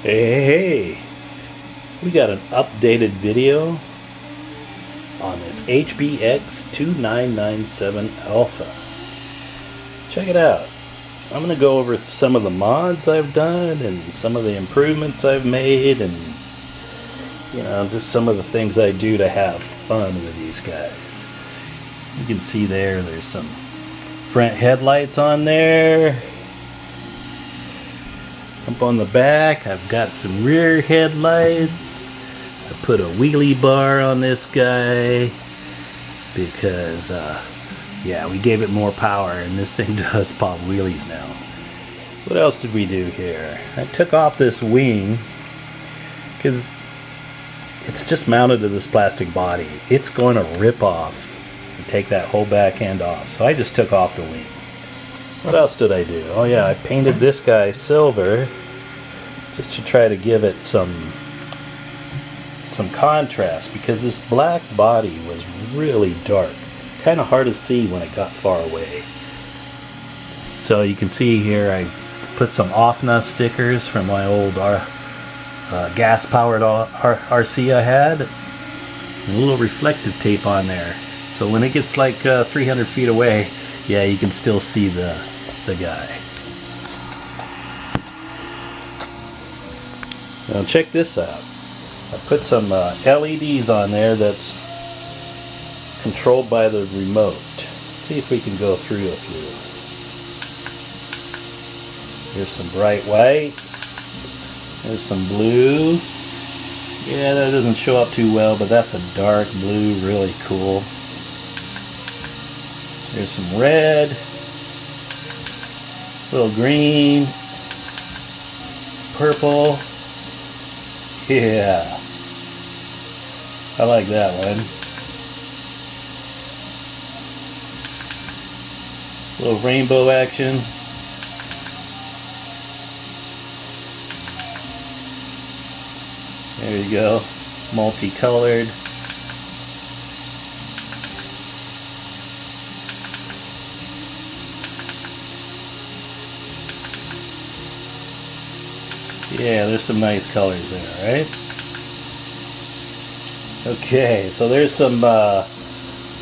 Hey, we got an updated video on this HBX 2997 Alpha. Check it out. I'm going to go over some of the mods I've done and some of the improvements I've made, and just some of the things I do to have fun with these guys. You can see there's some front headlights on there. Up on the back, I've got some rear headlights. I put a wheelie bar on this guy because, we gave it more power, and this thing does pop wheelies now. What else did we do here? I took off this wing because it's just mounted to this plastic body. It's going to rip off and take that whole back end off. So I just took off the wing. What else did I do? Oh yeah, I painted this guy silver just to try to give it some contrast, because this black body was really dark. Kind of hard to see when it got far away. So you can see here I put some off-nut stickers from my old gas-powered RC I had. And a little reflective tape on there. So when it gets like 300 feet away, yeah, you can still see the guy. Now check this out. I put some LEDs on there that's controlled by the remote. Let's see if we can go through a few. Here's some bright white. There's some blue. Yeah, that doesn't show up too well, but that's a dark blue, really cool. There's some red. Little green. Purple. Yeah. I like that one. Little rainbow action. There you go. Multicolored. Yeah, there's some nice colors there, right? Okay, so there's some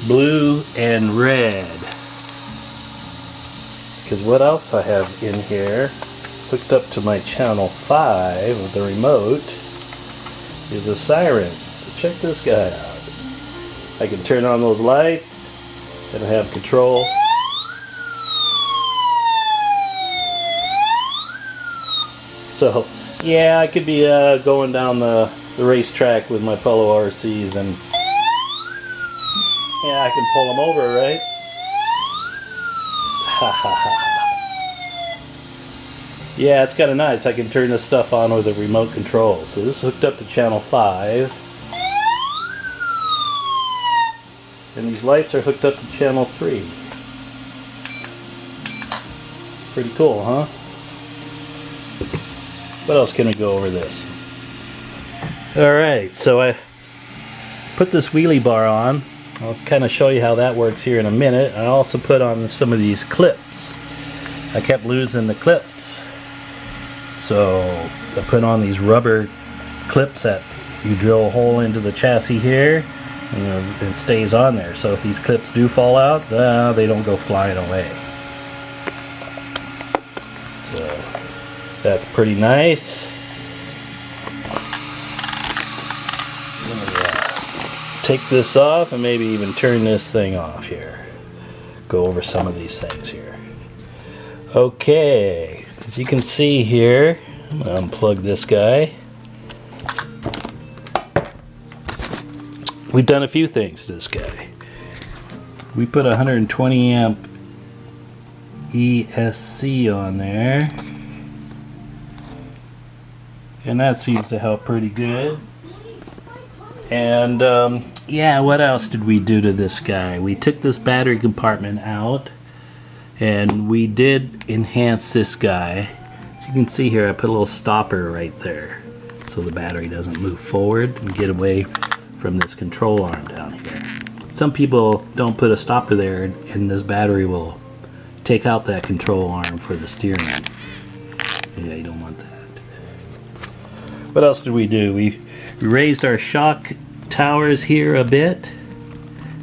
blue and red. Because what else I have in here, hooked up to my channel 5 with the remote, is a siren. So check this guy out. I can turn on those lights and I have control. So yeah, I could be going down the racetrack with my fellow RCs, and yeah, I can pull them over, right? Yeah, it's kind of nice. I can turn this stuff on with a remote control. So this is hooked up to channel 5. And these lights are hooked up to channel 3. Pretty cool, huh? What else can we go over this? Alright, so I put this wheelie bar on. I'll kind of show you how that works here in a minute. I also put on some of these clips. I kept losing the clips. So I put on these rubber clips that you drill a hole into the chassis here, and it stays on there. So if these clips do fall out, they don't go flying away. So that's pretty nice. Take this off and maybe even turn this thing off here. Go over some of these things here. Okay, as you can see here, I'm going to unplug this guy. We've done a few things to this guy. We put a 120 amp ESC on there, and that seems to help pretty good. And yeah, what else did we do to this guy? We took this battery compartment out, and we did enhance this guy. As you can see here, I put a little stopper right there so the battery doesn't move forward and get away from this control arm down here. Some people don't put a stopper there, and this battery will take out that control arm for the steering. Yeah, you don't want that. What else did we do? We raised our shock towers here a bit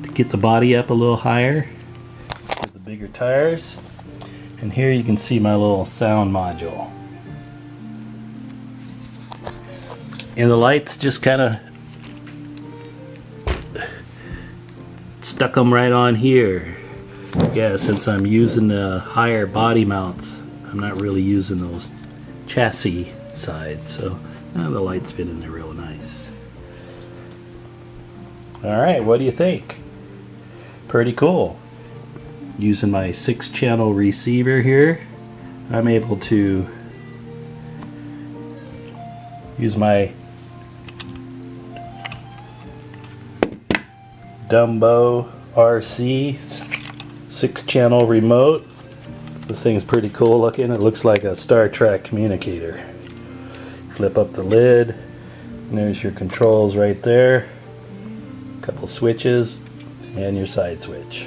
to get the body up a little higher with the bigger tires. And here you can see my little sound module. And the lights just kind of stuck them right on here. Yeah, since I'm using the higher body mounts, I'm not really using those chassis sides, so the lights fit in there real nice. Alright, what do you think? Pretty cool. Using my 6-channel receiver here, I'm able to use my Dumbo RC 6-channel remote. This thing is pretty cool looking. It looks like a Star Trek communicator. Flip up the lid, and there's your controls right there. A couple switches, and your side switch.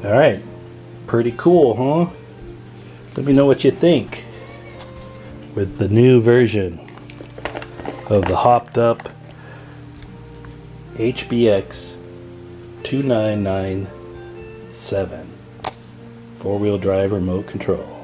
Alright, pretty cool, huh? Let me know what you think with the new version of the hopped up HBX 2997 4-wheel drive remote control.